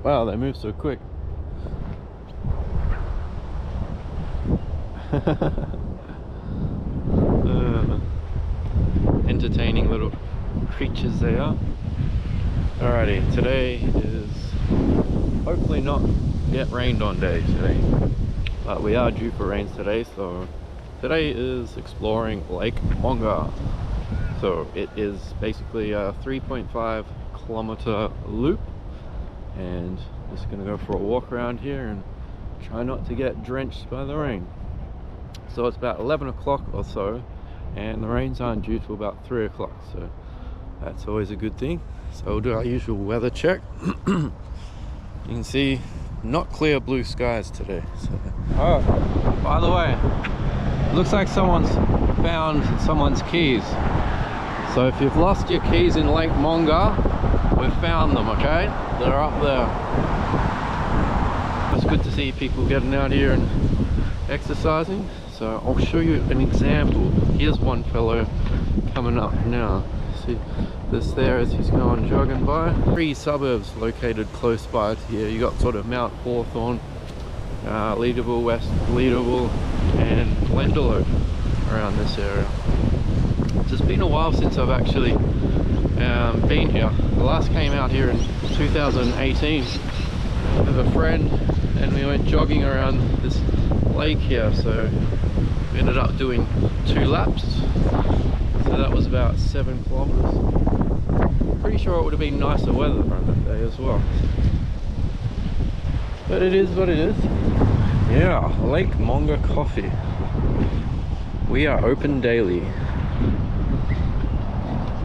Wow, they move so quick. Entertaining little creatures they are. Alrighty, today is hopefully not get rained on day today, but we are due for rains today. So today is exploring Lake Monger. So it is basically a 3.5 kilometer loop, and just gonna go for a walk around here and try not to get drenched by the rain. So it's about 11 o'clock or so, and the rains aren't due till about 3 o'clock, so that's always a good thing. So we'll do our usual weather check. You can see not clear blue skies today. So. Oh, by the way, looks like someone's found someone's keys. So if you've lost your keys in Lake Monger, we've found them, okay? They're up there. It's good to see people getting out here and exercising. So I'll show you an example. Here's one fellow coming up now. See this there as he's going jogging by. 3 suburbs located close by to here. You got sort of Mount Hawthorn, Leederville, West Leederville, and Glendalough around this area. It's been a while since I've actually been here. I last came out here in 2018 with a friend, and we went jogging around this lake here. So we ended up doing 2 laps, so that was about 7 kilometers. Pretty sure it would have been nicer weather on that day as well, but it is what it is. Yeah, Lake Monger coffee. We are open daily.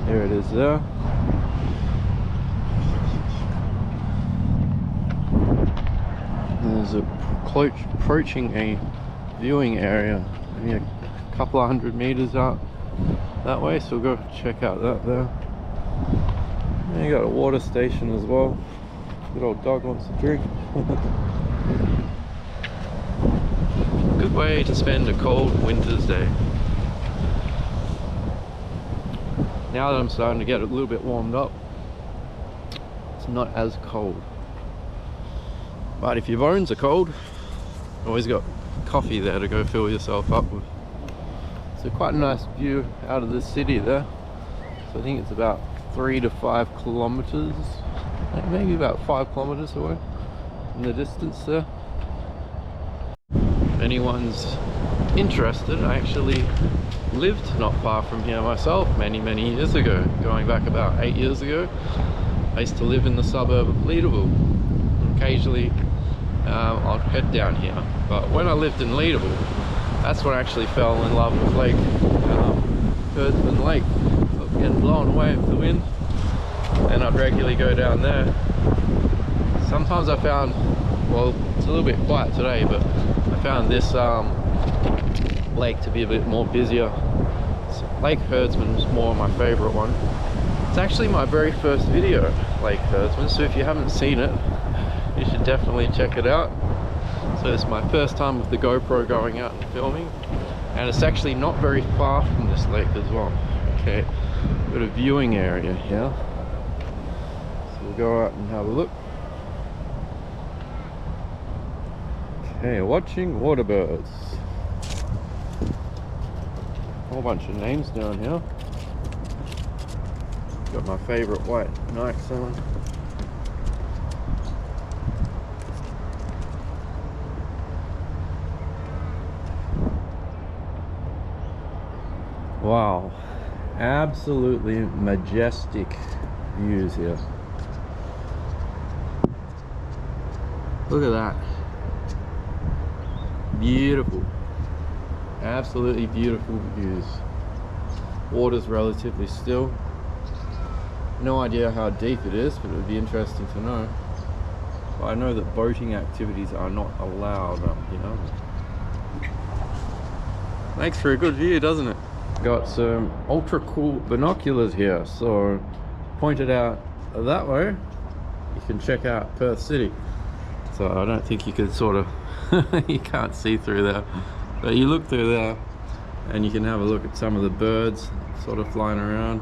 There it is there. There's approaching a viewing area, maybe a couple of 100 meters out that way, so we'll go check out that there. And you got a water station as well. Good old dog wants to drink. Good way to spend a cold winter's day. Now that I'm starting to get a little bit warmed up, it's not as cold. But if your bones are cold, always got coffee there to go fill yourself up with. So quite a nice view out of the city there. So I think it's about 3 to 5 kilometers, maybe about 5 kilometers away in the distance there. If anyone's interested, I actually lived not far from here myself many years ago. Going back about 8 years ago, I used to live in the suburb of Leederville. Occasionally I'll head down here, but when I lived in Leederville, that's when I actually fell in love with Lake Herdsman Lake. I was getting blown away with the wind, and I'd regularly go down there. Sometimes I found, well, it's a little bit quiet today, but I found this lake to be a bit more busier. So Lake Herdsman is more my favorite one. It's actually my very first video, Lake Herdsman, so if you haven't seen it, you should definitely check it out. So it's my first time with the GoPro going out and filming, and it's actually not very far from this lake as well. Okay, got a viewing area here, so we'll go out and have a look. Okay, watching waterbirds. Whole bunch of names down here. Got my favorite white Nikes on. Wow, absolutely majestic views here. Look at that. Beautiful. Absolutely beautiful views. Water's relatively still. No idea how deep it is, but it would be interesting to know. But I know that boating activities are not allowed up, you know. Makes for a good view, doesn't it? Got some ultra cool binoculars here, so pointed out that way, you can check out Perth City. So I don't think you could sort of, you can't see through there, but you look through there and you can have a look at some of the birds sort of flying around.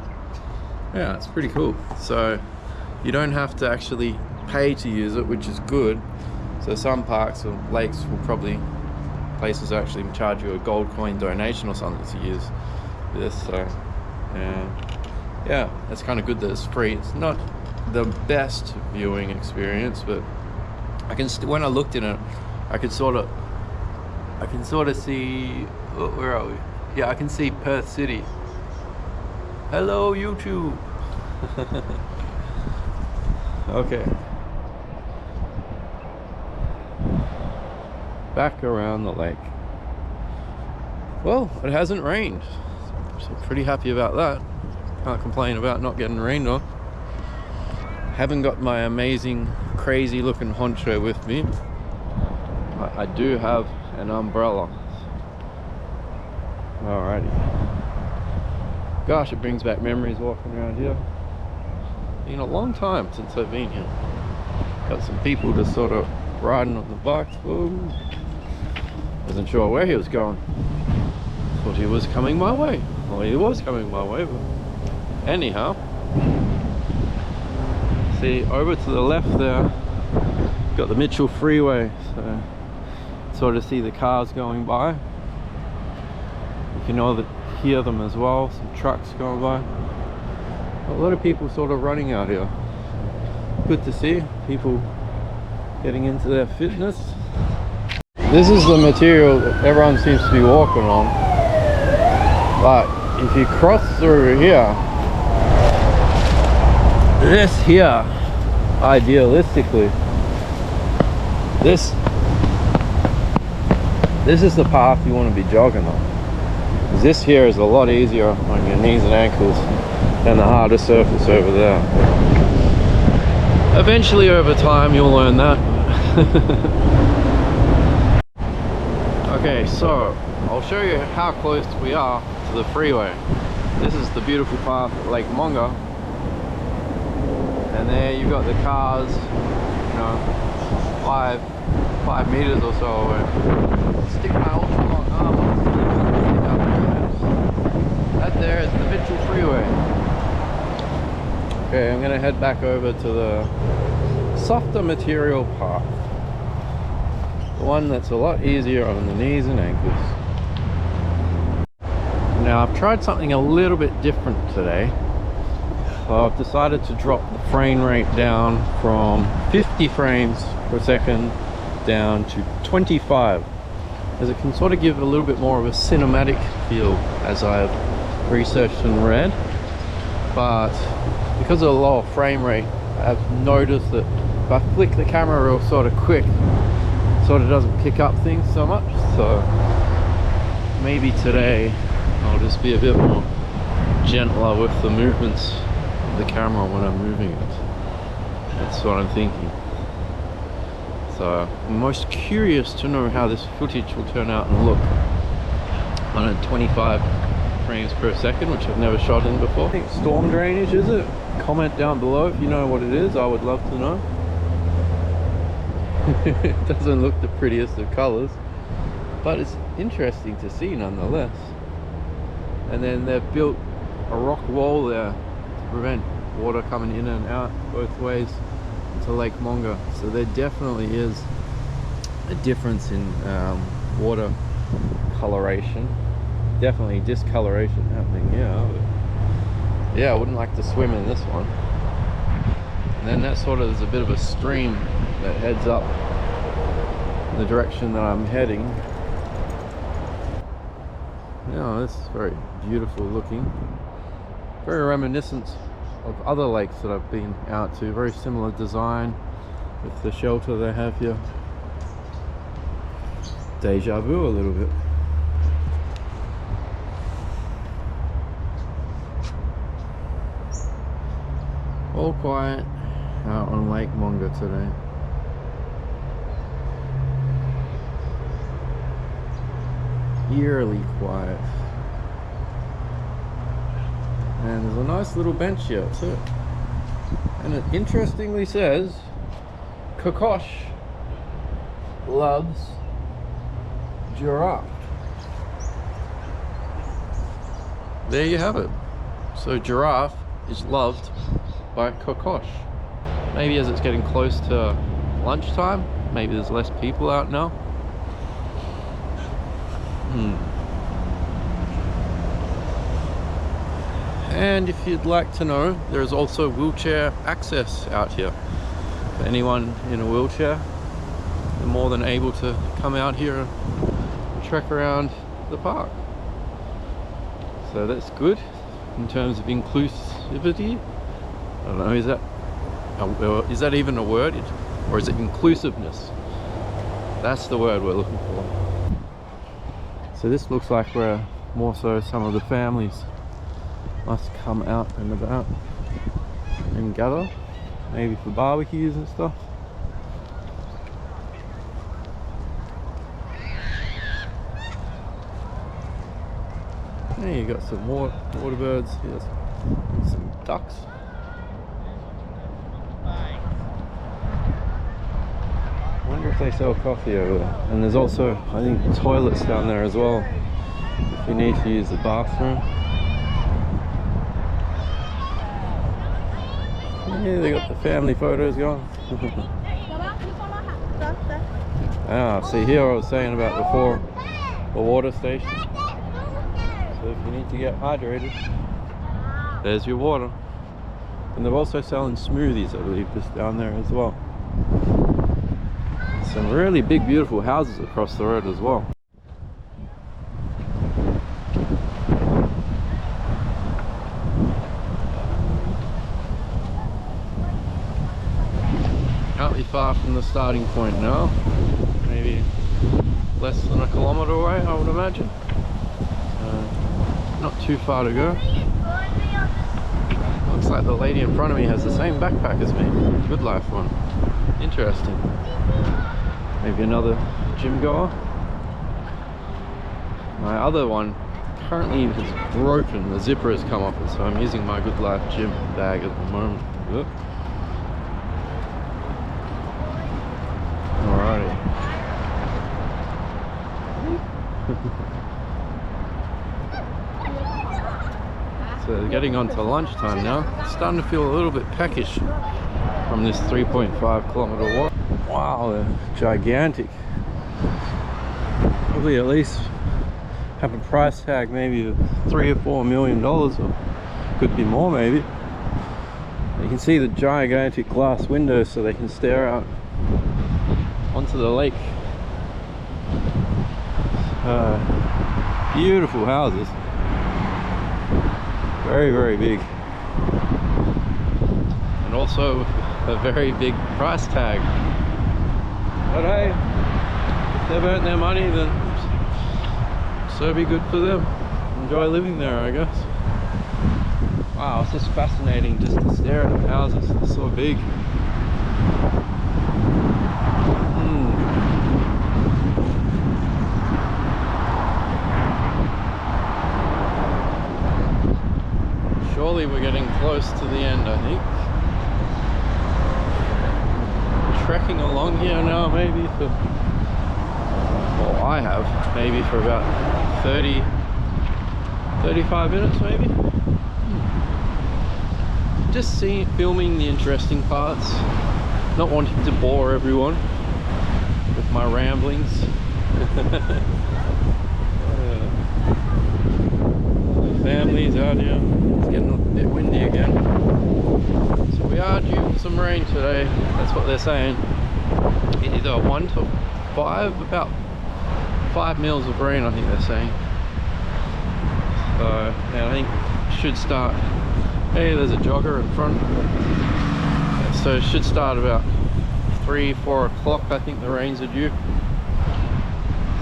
Yeah, it's pretty cool. So you don't have to actually pay to use it, which is good. So some parks or lakes will probably, places actually charge you a gold coin donation or something to use this. So yeah, it's kind of good that it's free. It's not the best viewing experience, but I can when I looked in it, I can sort of see, oh, where are we? Yeah, I can see Perth City. Hello, YouTube. Okay. Back around the lake. Well, it hasn't rained, so I'm pretty happy about that. Can't complain about not getting rained on. Haven't got my amazing, crazy looking honcho with me. I do have an umbrella. Alrighty. Gosh, it brings back memories walking around here. Been a long time since I've been here. Got some people just sort of riding on the bikes. Whoa. Wasn't sure where he was going. Thought he was coming my way. Well, he was coming my way, but anyhow. See, over to the left there, got the Mitchell Freeway. So sort of see the cars going by. You can hear them as well. Some trucks going by. A lot of people sort of running out here. Good to see people getting into their fitness. This is the material that everyone seems to be walking on. But if you cross through here, this here, idealistically, this is the path you want to be jogging on. This here is a lot easier on your knees and ankles than the harder surface over there. Eventually, over time, you'll learn that. Okay, so I'll show you how close we are to the freeway. This is the beautiful path at Lake Monger. And there you've got the cars, you know, 5 meters or so away. Stick my ultra long arm on. That there is the Mitchell Freeway. Okay, I'm gonna head back over to the softer material path. The one that's a lot easier on the knees and ankles. Now I've tried something a little bit different today. So I've decided to drop the frame rate down from 50 frames per second down to 25, as it can sort of give a little bit more of a cinematic feel, as I've researched and read. But because of the lower frame rate, I've noticed that if I flick the camera real sort of quick, it sort of doesn't pick up things so much. So maybe today I'll just be a bit more gentler with the movements of the camera when I'm moving it. That's what I'm thinking. So I'm most curious to know how this footage will turn out and look on a 25 frames per second, which I've never shot in before. I think storm drainage, is it? Comment down below if you know what it is. I would love to know. It doesn't look the prettiest of colors, but it's interesting to see nonetheless. And then they've built a rock wall there to prevent water coming in and out both ways to Lake Monger. So there definitely is a difference in water coloration. Definitely discoloration happening here. But yeah, I wouldn't like to swim in this one. And then that sort of is a bit of a stream that heads up in the direction that I'm heading. Yeah, this is very beautiful looking. Very reminiscent of other lakes that I've been out to. Very similar design with the shelter they have here. Deja vu a little bit. All quiet out on Lake Monger today. Eerily quiet. And there's a nice little bench here too. And it interestingly says Kokosh loves giraffe. There you have it. So giraffe is loved by Kokosh. Maybe as it's getting close to lunchtime, maybe there's less people out now. And if you'd like to know, there's also wheelchair access out here. For anyone in a wheelchair, they're more than able to come out here and trek around the park. So that's good in terms of inclusivity. I don't know, is that even a word? Or is it inclusiveness? That's the word we're looking for. So this looks like where more so some of the families must come out and about and gather, maybe for barbecues and stuff. Hey, you got some water birds here, some ducks. I wonder if they sell coffee over there. And there's also, I think, toilets down there as well, if you need to use the bathroom. Yeah, they got the family photos going. Ah, see here I was saying about before, the water station. So if you need to get hydrated, there's your water. And they're also selling smoothies, I believe, just down there as well. Some really big, beautiful houses across the road as well. Can't be far from the starting point now. Maybe less than a kilometre away, I would imagine. Not too far to go. Looks like the lady in front of me has the same backpack as me. Good life one. Interesting. Maybe another gym goer. My other one currently is broken. The zipper has come off it, so I'm using my Good Life gym bag at the moment. Yep. Alrighty. So getting on to lunchtime now. It's starting to feel a little bit peckish from this 3.5 kilometre walk. Wow, they're gigantic. Probably at least have a price tag maybe of $3 or $4 million, or could be more maybe. You can see the gigantic glass windows so they can stare out onto the lake. Beautiful houses. Very, very big. And also a very big price tag. But hey, if they've earned their money, then so be good for them. Enjoy living there, I guess. Wow, it's just fascinating just to stare at the houses. They're so big. Surely we're getting close to the end, I think. Trekking along here now, maybe for, well, I have maybe for about 35 minutes maybe. Just filming the interesting parts, not wanting to bore everyone with my ramblings. Families out here. It's getting a bit windy again. So we are due for some rain today. That's what they're saying. Either 1 to 5, about 5 mils of rain, I think they're saying. So, and I think it should start. Hey, there's a jogger in front. So it should start about 3-4 o'clock. I think the rains are due.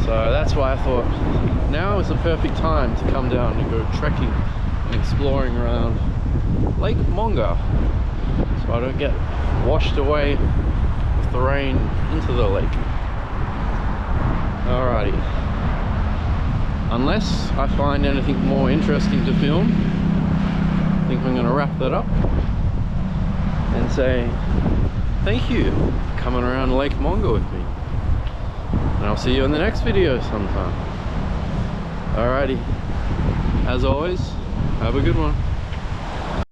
So that's why I thought now is the perfect time to come down and go trekking and exploring around Lake Monger, so I don't get washed away with the rain into the lake. Alrighty. Unless I find anything more interesting to film, I think I'm going to wrap that up and say thank you for coming around Lake Monger with me. And I'll see you in the next video sometime. Alrighty. As always, have a good one.